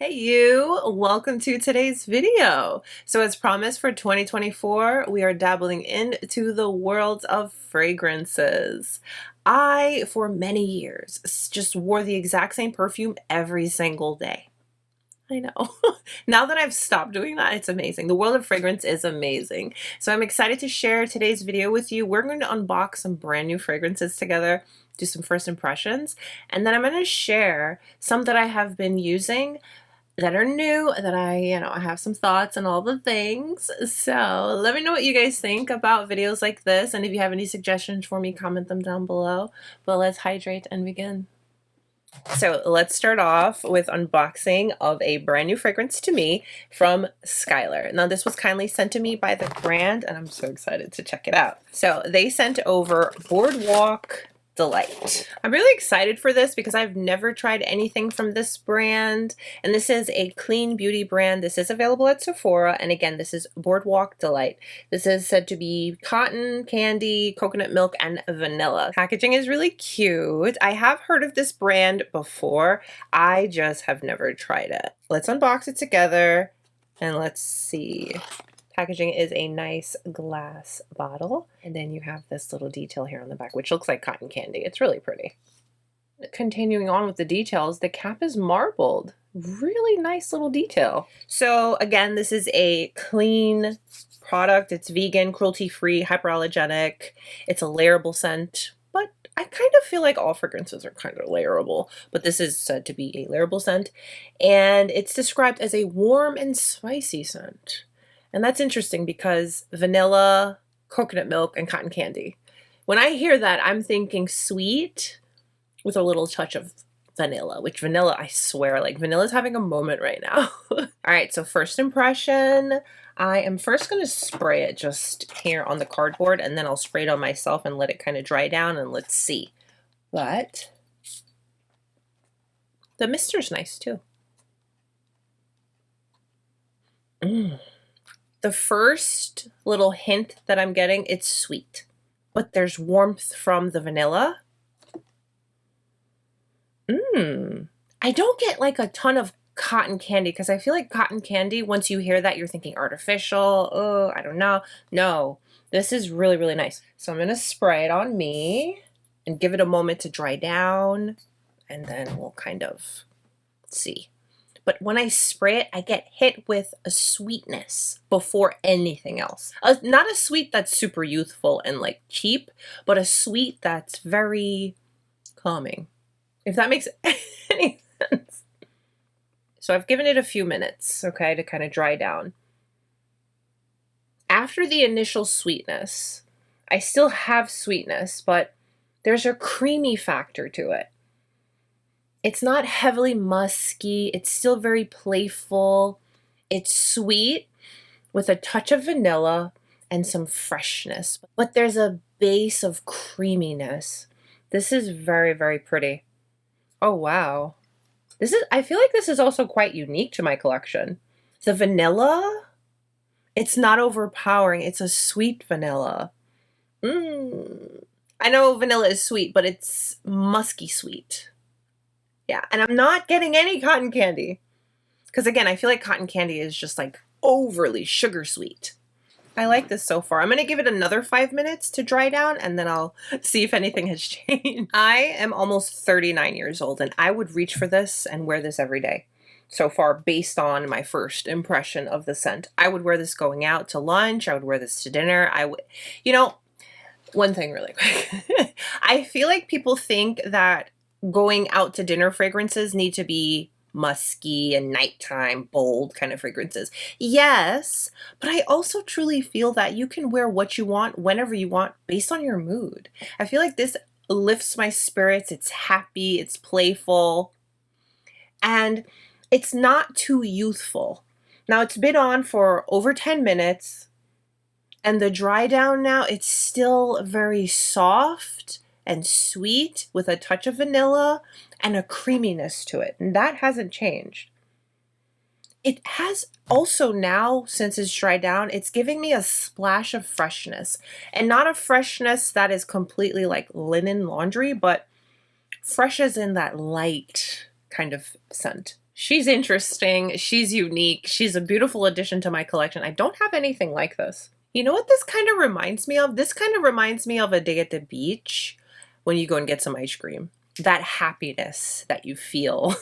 Hey you, welcome to today's video. So as promised for 2024, we are dabbling into the world of fragrances. I, for many years, just wore the exact same perfume every single day. I know. Now that I've stopped doing that, it's amazing. The world of fragrance is amazing. So I'm excited to share today's video with you. We're going to unbox some brand new fragrances together, do some first impressions, and then I'm going to share some that I have been using that are new, that I have some thoughts and all the things. So let me know what you guys think about videos like this, and if you have any suggestions for me, comment them down below. But let's hydrate and begin. So let's start off with unboxing of a brand new fragrance to me from Skylar. Now this was kindly sent to me by the brand and I'm so excited to check it out. So they sent over Boardwalk Delight. I'm really excited for this because I've never tried anything from this brand, and this is a clean beauty brand. This is available at Sephora, and again, this is Boardwalk Delight. This is said to be cotton candy, coconut milk, and vanilla. Packaging is really cute. I have heard of this brand before. I just have never tried it. Let's unbox it together and let's see. Packaging is a nice glass bottle, and then you have this little detail here on the back, which looks like cotton candy. It's really pretty. Continuing on with the details, the cap is marbled. Really nice little detail. So again, this is a clean product. It's vegan, cruelty-free, hypoallergenic. It's a layerable scent, but I kind of feel like all fragrances are kind of layerable, but this is said to be a layerable scent, and it's described as a warm and spicy scent. And that's interesting because vanilla, coconut milk, and cotton candy. When I hear that, I'm thinking sweet with a little touch of vanilla, which vanilla, I swear, like vanilla's having a moment right now. All right, so first impression, I am first going to spray it just here on the cardboard, and then I'll spray it on myself and let it kind of dry down, and let's see. But the mister's nice too. The first little hint that I'm getting, it's sweet, but there's warmth from the vanilla. I don't get like a ton of cotton candy because I feel like cotton candy, once you hear that, you're thinking artificial. Oh, I don't know. No, this is really, really nice. So I'm going to spray it on me and give it a moment to dry down, and then we'll kind of see. But when I spray it, I get hit with a sweetness before anything else. Not a sweet that's super youthful and like cheap, but a sweet that's very calming, if that makes any sense. So I've given it a few minutes, okay, to kind of dry down. After the initial sweetness, I still have sweetness, but there's a creamy factor to it. It's not heavily musky. It's still very playful. It's sweet with a touch of vanilla and some freshness, but there's a base of creaminess. This is very, very pretty. Oh, wow. I feel like this is also quite unique to my collection. The vanilla, it's not overpowering. It's a sweet vanilla. I know vanilla is sweet, but it's musky sweet. Yeah, and I'm not getting any cotton candy. Because again, I feel like cotton candy is just like overly sugar sweet. I like this so far. I'm going to give it another 5 minutes to dry down, and then I'll see if anything has changed. I am almost 39 years old, and I would reach for this and wear this every day. So far, based on my first impression of the scent, I would wear this going out to lunch. I would wear this to dinner. One thing really quick. I feel like people think that going out to dinner fragrances need to be musky and nighttime, bold kind of fragrances. Yes, but I also truly feel that you can wear what you want whenever you want based on your mood. I feel like this lifts my spirits. It's happy, it's playful, and it's not too youthful. Now it's been on for over 10 minutes, and the dry down now, it's still very soft and sweet with a touch of vanilla and a creaminess to it. And that hasn't changed. It has also now, since it's dried down, it's giving me a splash of freshness. And not a freshness that is completely like linen laundry, but fresh as in that light kind of scent. She's interesting. She's unique. She's a beautiful addition to my collection. I don't have anything like this. You know what this kind of reminds me of? This kind of reminds me of a day at the beach when you go and get some ice cream. That happiness that you feel.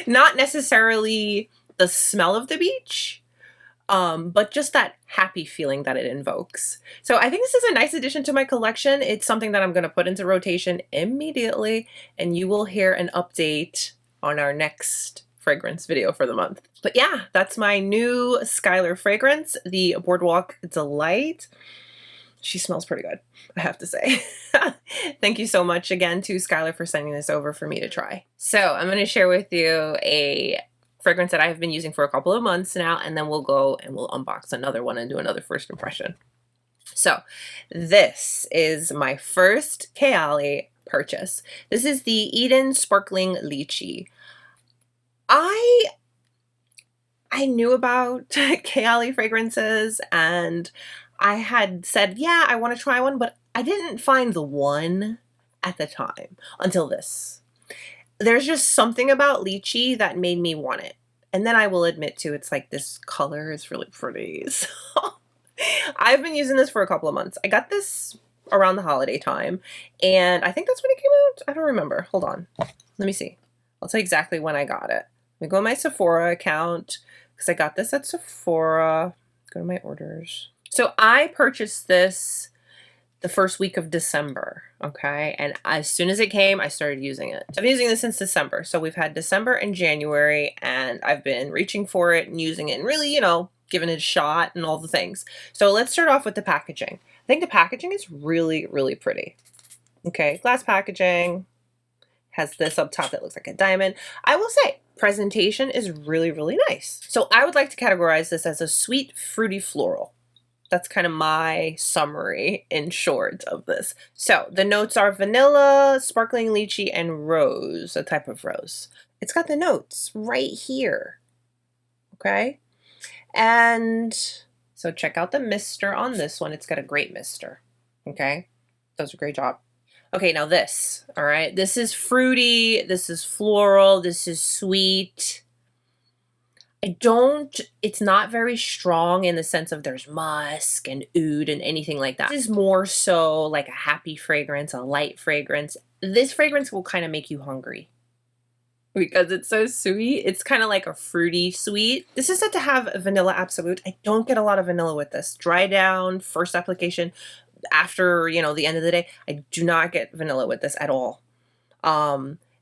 Not necessarily the smell of the beach, but just that happy feeling that it invokes. So I think this is a nice addition to my collection. It's something that I'm going to put into rotation immediately, and you will hear an update on our next fragrance video for the month. But yeah, that's my new Skylar fragrance, the Boardwalk Delight. She smells pretty good, I have to say. Thank you so much again to Skylar for sending this over for me to try. So I'm going to share with you a fragrance that I have been using for a couple of months now, and then we'll go and we'll unbox another one and do another first impression. So this is my first KAYALI purchase. This is the Eden Sparkling Lychee. I knew about KAYALI fragrances, and I had said, yeah, I want to try one, but I didn't find the one at the time until this. There's just something about Lychee that made me want it. And then I will admit too, it's like this color is really pretty. So I've been using this for a couple of months. I got this around the holiday time, and I think that's when it came out. I don't remember. Hold on. Let me see. I'll tell you exactly when I got it. Let me go to my Sephora account because I got this at Sephora. Go to my orders. So I purchased this the first week of December, okay? And as soon as it came, I started using it. I've been using this since December. So we've had December and January, and I've been reaching for it and using it and really, you know, giving it a shot and all the things. So let's start off with the packaging. I think the packaging is really, really pretty. Okay, glass packaging. Has this up top that looks like a diamond. I will say, presentation is really, really nice. So I would like to categorize this as a sweet, fruity floral. That's kind of my summary in short of this. So the notes are vanilla, sparkling lychee, and rose, a type of rose. It's got the notes right here, okay? And so check out the mister on this one. It's got a great mister, okay? Does a great job. Okay, now this, all right? This is fruity, this is floral, this is sweet. It's not very strong in the sense of there's musk and oud and anything like that. This is more so like a happy fragrance, a light fragrance. This fragrance will kind of make you hungry because it's so sweet. It's kind of like a fruity sweet. This is said to have vanilla absolute. I don't get a lot of vanilla with this. Dry down, first application, after, you know, the end of the day, I do not get vanilla with this at all.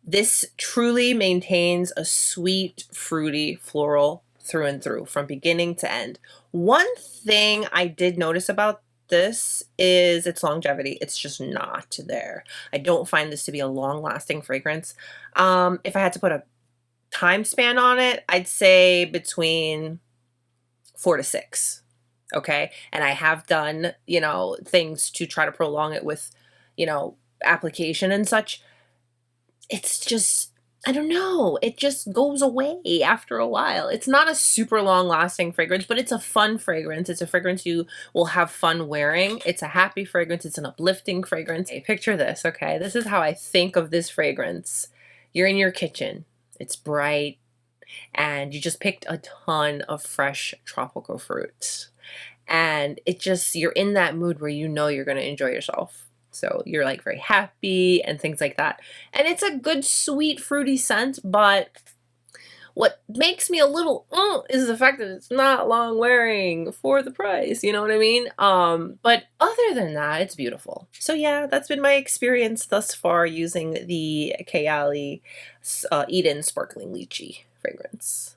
This truly maintains a sweet, fruity, floral through and through from beginning to end. One thing I did notice about this is its longevity. It's just not there. I don't find this to be a long-lasting fragrance. If I had to put a time span on it, I'd say between 4 to 6. Okay. And I have done, you know, things to try to prolong it with, you know, application and such. It's just, I don't know, it just goes away after a while. It's not a super long lasting fragrance, but it's a fun fragrance. It's a fragrance you will have fun wearing. It's a happy fragrance. It's an uplifting fragrance. Hey, picture this, okay? This is how I think of this fragrance. You're in your kitchen. It's bright, and you just picked a ton of fresh tropical fruits. And it just, you're in that mood where you know you're going to enjoy yourself. So you're like very happy and things like that. And it's a good, sweet, fruity scent, but what makes me a little is the fact that it's not long wearing for the price, you know what I mean? But other than that, it's beautiful. So yeah, that's been my experience thus far using the KAYALI Eden Sparkling Lychee fragrance.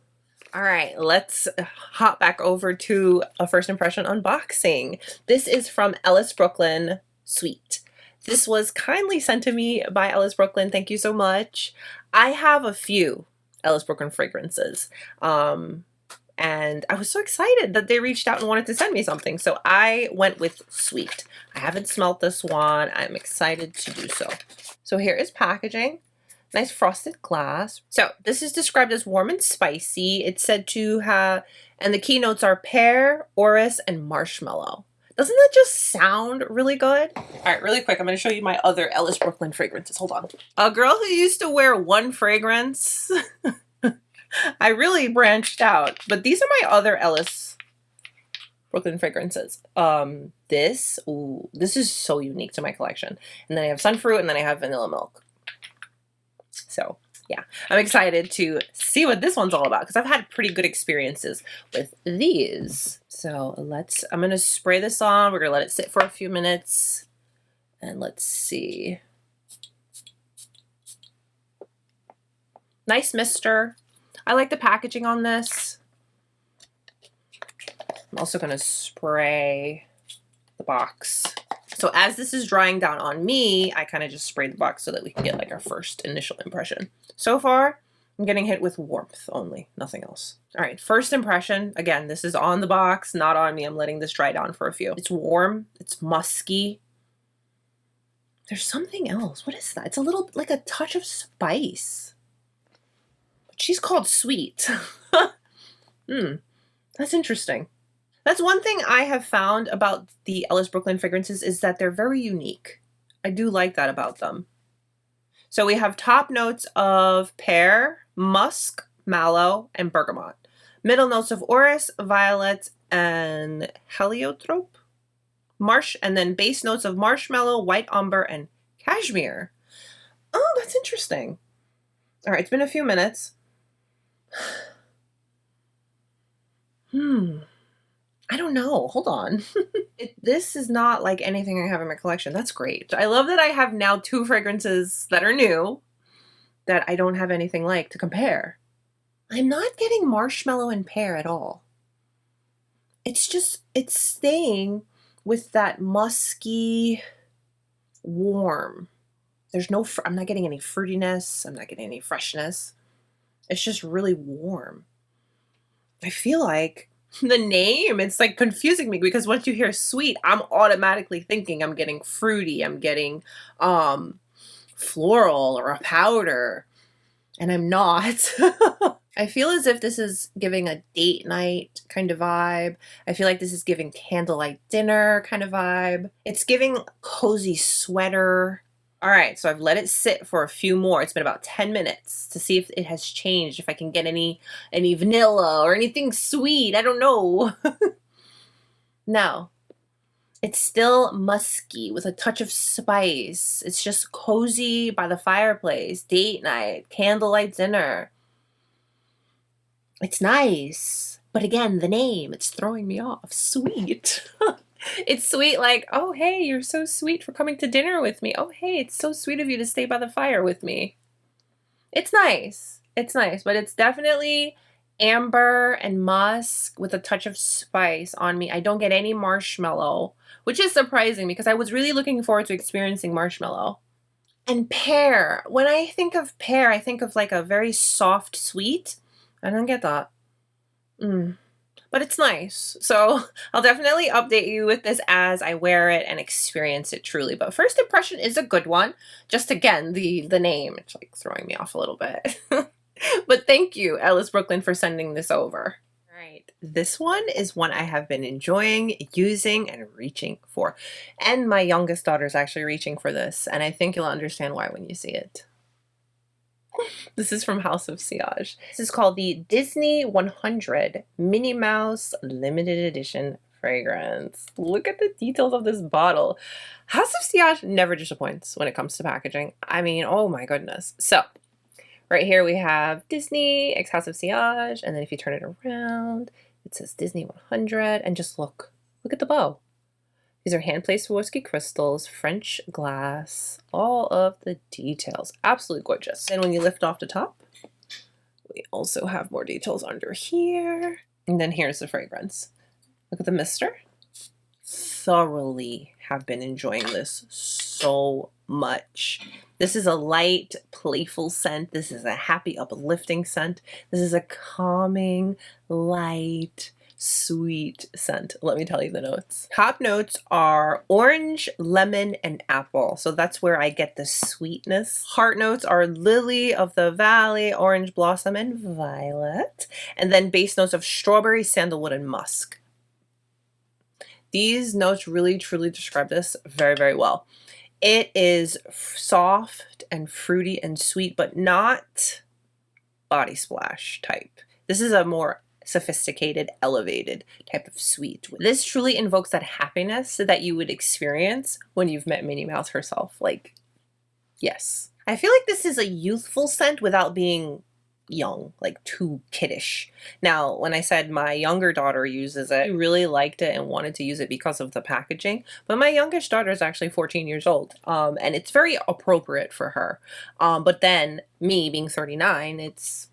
All right, let's hop back over to a first impression unboxing. This is from Ellis Brooklyn Sweet. This was kindly sent to me by Ellis Brooklyn. Thank you so much. I have a few Ellis Brooklyn fragrances. And I was so excited that they reached out and wanted to send me something. So I went with Sweet. I haven't smelt this one. I'm excited to do so. So here is packaging. Nice frosted glass. So this is described as warm and spicy. It's said to have, and the keynotes are pear, orris, and marshmallow. Doesn't that just sound really good? All right, really quick, I'm going to show you my other Ellis Brooklyn fragrances. Hold on. A girl who used to wear one fragrance I really branched out, but these are my other Ellis Brooklyn fragrances. This is so unique to my collection. And then I have Sunfruit, and then I have Vanilla Milk. So yeah, I'm excited to see what this one's all about because I've had pretty good experiences with these. So I'm gonna spray this on. We're gonna let it sit for a few minutes, and let's see. Nice mister. I like the packaging on this. I'm also gonna spray the box. So as this is drying down on me, I kind of just sprayed the box so that we can get like our first initial impression. So far, I'm getting hit with warmth only, nothing else. All right, first impression. Again, this is on the box, not on me. I'm letting this dry down for a few. It's warm, it's musky. There's something else. What is that? It's a little, like a touch of spice. But she's called sweet. That's interesting. That's one thing I have found about the Ellis Brooklyn fragrances is that they're very unique. I do like that about them. So we have top notes of pear, musk, mallow, and bergamot. Middle notes of orris, violet, and heliotrope. And then base notes of marshmallow, white umber, and cashmere. Oh, that's interesting. All right, it's been a few minutes. I don't know. Hold on. This is not like anything I have in my collection. That's great. I love that I have now 2 fragrances that are new that I don't have anything like to compare. I'm not getting marshmallow and pear at all. It's staying with that musky, warm. I'm not getting any fruitiness. I'm not getting any freshness. It's just really warm. I feel like the name, it's like confusing me because once you hear sweet, I'm automatically thinking I'm getting fruity, I'm getting floral or a powder, and I'm not. I feel as if this is giving a date night kind of vibe. I feel like this is giving candlelight dinner kind of vibe. It's giving cozy sweater. All right, so I've let it sit for a few more. It's been about 10 minutes to see if it has changed, if I can get any vanilla or anything sweet. I don't know. No. It's still musky with a touch of spice. It's just cozy by the fireplace, date night, candlelight dinner. It's nice. But again, the name, it's throwing me off. Sweet. It's sweet like, oh, hey, you're so sweet for coming to dinner with me. Oh, hey, it's so sweet of you to stay by the fire with me. It's nice. It's nice, but it's definitely amber and musk with a touch of spice on me. I don't get any marshmallow, which is surprising because I was really looking forward to experiencing marshmallow. And pear. When I think of pear, I think of like a very soft sweet. I don't get that. But it's nice. So I'll definitely update you with this as I wear it and experience it truly. But first impression is a good one. Just again, the name, it's like throwing me off a little bit. But thank you, Ellis Brooklyn, for sending this over. All right, this one is one I have been enjoying, using, and reaching for. And my youngest daughter is actually reaching for this. And I think you'll understand why when you see it. This is from House of Sillage. This is called the Disney 100 Minnie Mouse Limited Edition fragrance. Look at the details of this bottle. House of Sillage never disappoints when it comes to packaging. I mean, oh my goodness. So right here we have Disney x House of Sillage, and then if you turn it around, it says Disney 100, and just look at the bow. These are hand-placed Swarovski crystals, French glass, all of the details. Absolutely gorgeous. And when you lift off the top, we also have more details under here. And then here's the fragrance. Look at the mister. Thoroughly have been enjoying this so much. This is a light, playful scent. This is a happy, uplifting scent. This is a calming, light, sweet scent. Let me tell you the notes. Top notes are orange, lemon, and apple. So that's where I get the sweetness. Heart notes are lily of the valley, orange blossom, and violet. And then base notes of strawberry, sandalwood, and musk. These notes really truly describe this very, very well. It is soft and fruity and sweet, but not body splash type. This is a more sophisticated, elevated type of sweet. This truly invokes that happiness that you would experience when you've met Minnie Mouse herself. Like, yes. I feel like this is a youthful scent without being young, like too kiddish. Now, when I said my younger daughter uses it, I really liked it and wanted to use it because of the packaging, but my youngest daughter is actually 14 years old, and it's very appropriate for her. But then me being 39, it's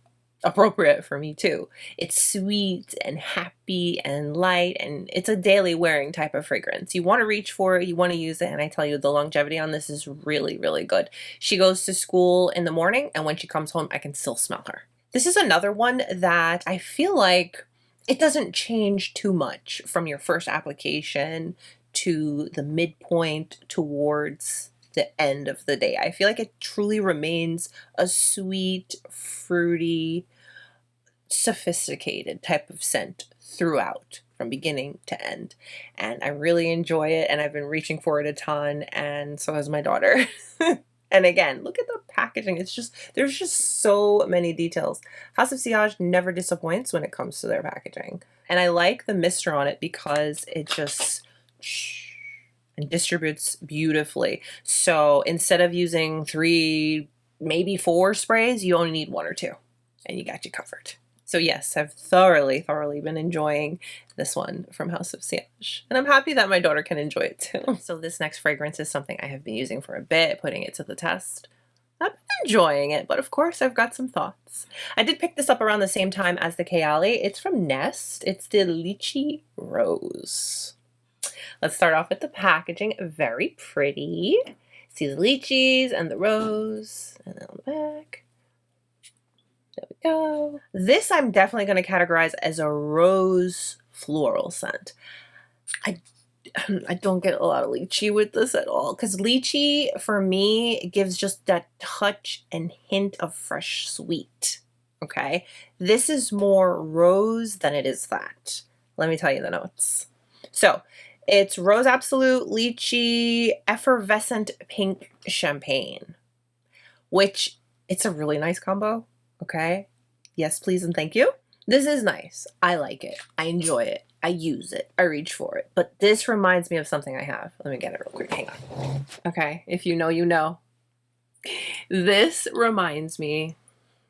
appropriate for me too. It's sweet and happy and light, and it's a daily wearing type of fragrance. You want to reach for it, you want to use it, and I tell you, the longevity on this is really, really good. She goes to school in the morning, and when she comes home, I can still smell her. This is another one that I feel like it doesn't change too much from your first application to the midpoint towards the end of the day. I feel like it truly remains a sweet, fruity, sophisticated type of scent throughout, from beginning to end, and I really enjoy it, and I've been reaching for it a ton, and so has my daughter. And again, look at the packaging. It's just, there's just so many details. House of Sillage never disappoints when it comes to their packaging, and I like the mister on it because it just and distributes beautifully. So instead of using 3, maybe 4 sprays, you only need 1 or 2, and you got you covered. So yes, I've thoroughly been enjoying this one from House of Sillage. And I'm happy that my daughter can enjoy it too. So this next fragrance is something I have been using for a bit, putting it to the test. I've been enjoying it, but of course I've got some thoughts. I did pick this up around the same time as the KAYALI. It's from Nest. It's the Lychee Rose. Let's start off with the packaging. Very pretty. See the lychees and the rose, and then on the back. There we go. This I'm definitely going to categorize as a rose floral scent. I don't get a lot of lychee with this at all, because lychee for me gives just that touch and hint of fresh sweet. Okay, this is more rose than it is that. Let me tell you the notes. So it's Rose Absolute, Lychee, Effervescent Pink Champagne, which it's a really nice combo. Okay. Yes, please and thank you. This is nice. I like it. I enjoy it. I use it. I reach for it. But this reminds me of something I have. Let me get it real quick. Hang on. Okay. If you know, you know. This reminds me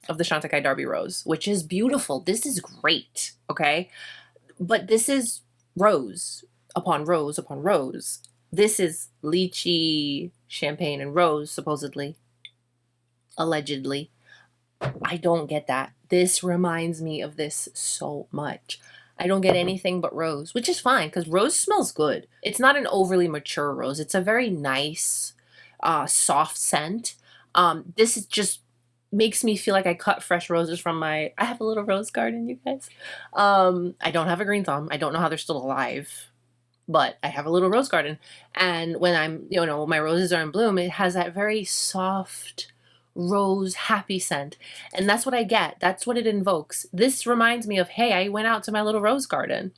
of the Chantecaille Darby Rose, which is beautiful. This is great. Okay. But this is rose upon rose upon rose. This is lychee, champagne, and rose, supposedly. Allegedly. I don't get that. This reminds me of this so much. I don't get anything but rose, which is fine because rose smells good. It's not an overly mature rose. It's a very nice, soft scent. This is just makes me feel like I cut fresh roses from I have a little rose garden, you guys. I don't have a green thumb. I don't know how they're still alive, but I have a little rose garden. And when I'm, my roses are in bloom, it has that very soft, rose happy scent, and that's what I get. That's what it invokes. This reminds me of, hey, I went out to my little rose garden.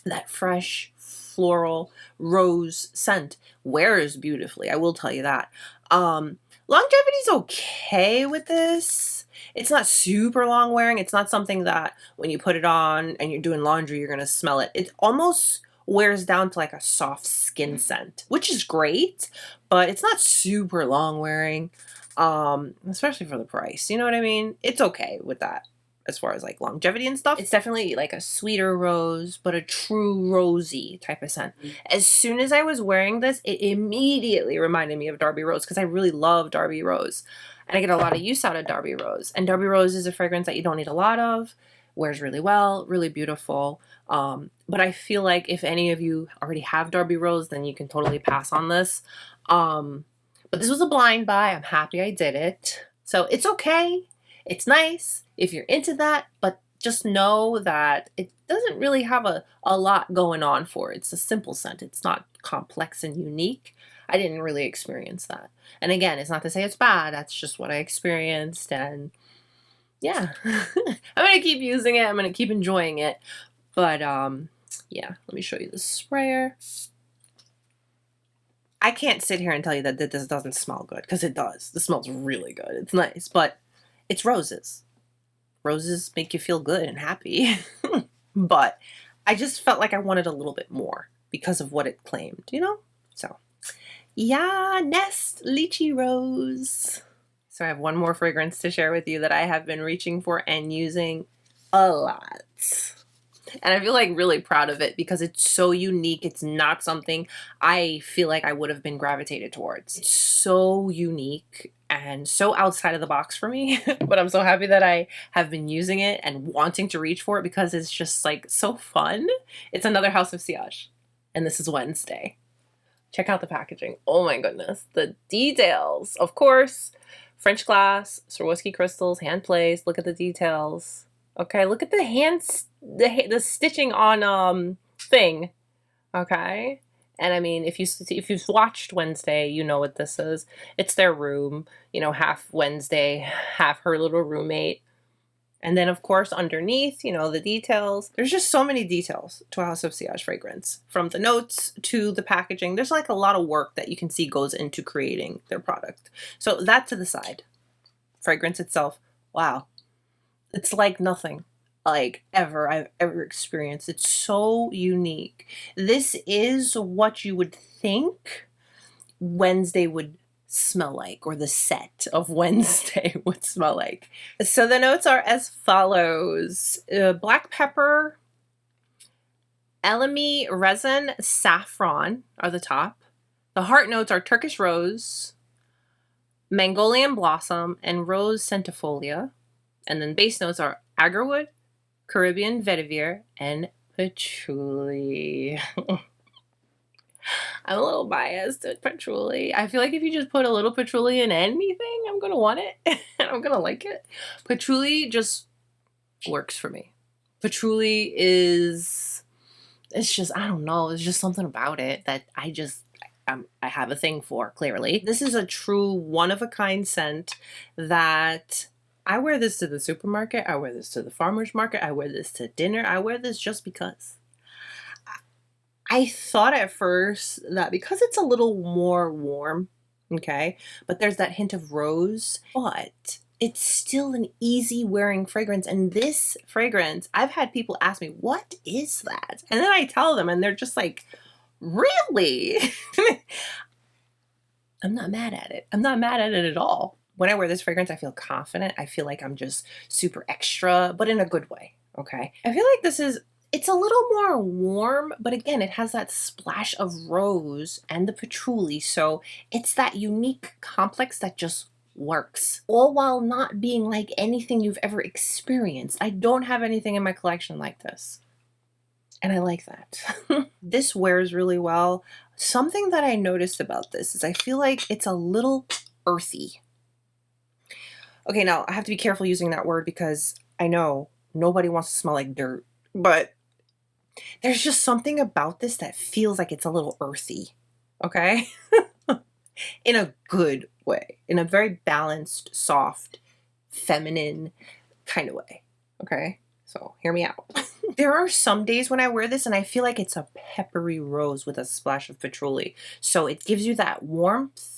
That fresh floral rose scent wears beautifully, I will tell you that. Longevity's okay with this. It's not super long wearing. It's not something that when you put it on and you're doing laundry you're gonna smell it. It almost wears down to like a soft skin scent, which is great, but it's not super long wearing. Especially for the price, you know what I mean? It's okay with that as far as like longevity and stuff. It's definitely like a sweeter rose, but a true rosy type of scent. As soon as I was wearing this, it immediately reminded me of Darby Rose because I really love Darby Rose and I get a lot of use out of Darby Rose. And Darby Rose is a fragrance that you don't need a lot of, wears really well, really beautiful. But I feel like if any of you already have Darby Rose, then you can totally pass on this. But this was a blind buy. I'm happy I did it. So it's okay. It's nice if you're into that, but just know that it doesn't really have a lot going on for it. It's a simple scent. It's not complex and unique. I didn't really experience that. And again, it's not to say it's bad. That's just what I experienced. And yeah, I'm going to keep using it. I'm going to keep enjoying it. But yeah, let me show you the sprayer. I can't sit here and tell you that this doesn't smell good, because it does. This smells really good. It's nice, but it's roses. roses make you feel good and happy. But I just felt like I wanted a little bit more because of what it claimed, you know? So, yeah, Nest Lychee Rose. So I have one more fragrance to share with you that I have been reaching for and using a lot. And I feel like really proud of it because it's so unique. It's not something I feel like I would have been gravitated towards. It's so unique and so outside of the box for me. But I'm so happy that I have been using it and wanting to reach for it because it's just like so fun. It's another House of Sillage. And this is Wednesday. Check out the packaging. Oh my goodness. The details. Of course, French glass, Swarovski crystals, hand placed. Look at the details. Okay, look at the hands, the stitching on thing. Okay, and I mean, if you've watched Wednesday, you know what this is. It's their room, you know, half Wednesday, half her little roommate, and then of course underneath, you know, the details. There's just so many details to a House of Sillage fragrance, from the notes to the packaging. There's like a lot of work that you can see goes into creating their product. So that to the side. Fragrance itself, wow. It's like nothing like I've ever experienced. It's so unique. This is what you would think Wednesday would smell like, or the set of Wednesday would smell like. So the notes are as follows. Black pepper, elemi resin, saffron are the top. The heart notes are Turkish rose, Mongolian blossom, and rose centifolia. And then base notes are agarwood, Caribbean vetiver, and patchouli. I'm a little biased to patchouli. I feel like if you just put a little patchouli in anything, I'm going to want it. And I'm going to like it. Patchouli just works for me. Patchouli is, it's just, I don't know, there's just something about it that I have a thing for, clearly. This is a true one-of-a-kind scent that I wear this to the supermarket, I wear this to the farmer's market, I wear this to dinner, I wear this just because. I thought at first that because it's a little more warm, okay, but there's that hint of rose, but it's still an easy wearing fragrance. And this fragrance, I've had people ask me, what is that? And then I tell them and they're just like, really? I'm not mad at it. I'm not mad at it at all. When I wear this fragrance, I feel confident. I feel like I'm just super extra, but in a good way, okay? I feel like it's a little more warm, but again, it has that splash of rose and the patchouli, so it's that unique complex that just works, all while not being like anything you've ever experienced. I don't have anything in my collection like this, and I like that. This wears really well. Something that I noticed about this is I feel like it's a little earthy. Okay, now I have to be careful using that word because I know nobody wants to smell like dirt, but there's just something about this that feels like it's a little earthy, okay? In a good way, in a very balanced, soft, feminine kind of way, okay? So hear me out. There are some days when I wear this and I feel like it's a peppery rose with a splash of patchouli. So it gives you that warmth,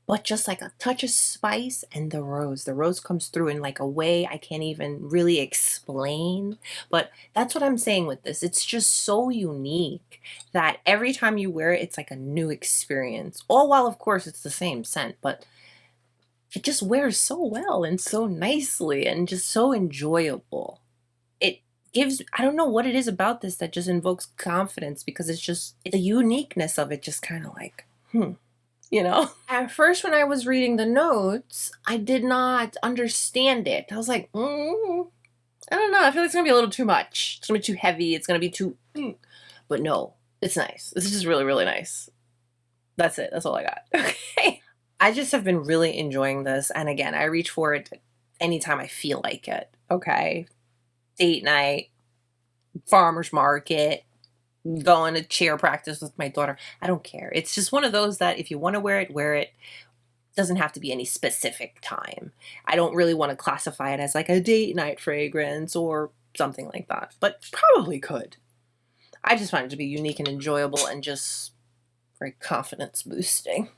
but just like a touch of spice, and the rose. The rose comes through in like a way I can't even really explain. But that's what I'm saying with this. It's just so unique that every time you wear it, it's like a new experience. All while, of course, it's the same scent, but it just wears so well and so nicely and just so enjoyable. It gives, I don't know what it is about this that just invokes confidence, because it's just, the uniqueness of it just kind of like, you know? At first, when I was reading the notes, I did not understand it. I was like, I don't know. I feel like it's gonna be a little too much. It's gonna be too heavy. It's gonna be too, but no, it's nice. This is just really, really nice. That's it. That's all I got. Okay. I just have been really enjoying this. And again, I reach for it anytime I feel like it. Okay. Date night, farmer's market, going to cheer practice with my daughter. I don't care. It's just one of those that if you want to wear it, wear it. Doesn't have to be any specific time. I don't really want to classify it as like a date night fragrance or something like that, but probably could. I just find it to be unique and enjoyable and just very confidence boosting.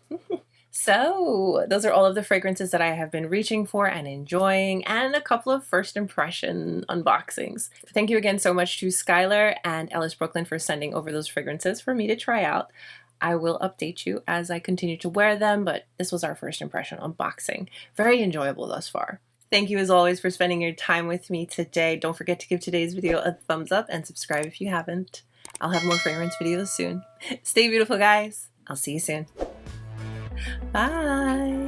So those are all of the fragrances that I have been reaching for and enjoying, and a couple of first impression unboxings. Thank you again so much to Skylar and Ellis Brooklyn for sending over those fragrances for me to try out. I will update you as I continue to wear them, but this was our first impression unboxing. Very enjoyable thus far. Thank you as always for spending your time with me today. Don't forget to give today's video a thumbs up and subscribe if you haven't. I'll have more fragrance videos soon. Stay beautiful, guys. I'll see you soon. Bye.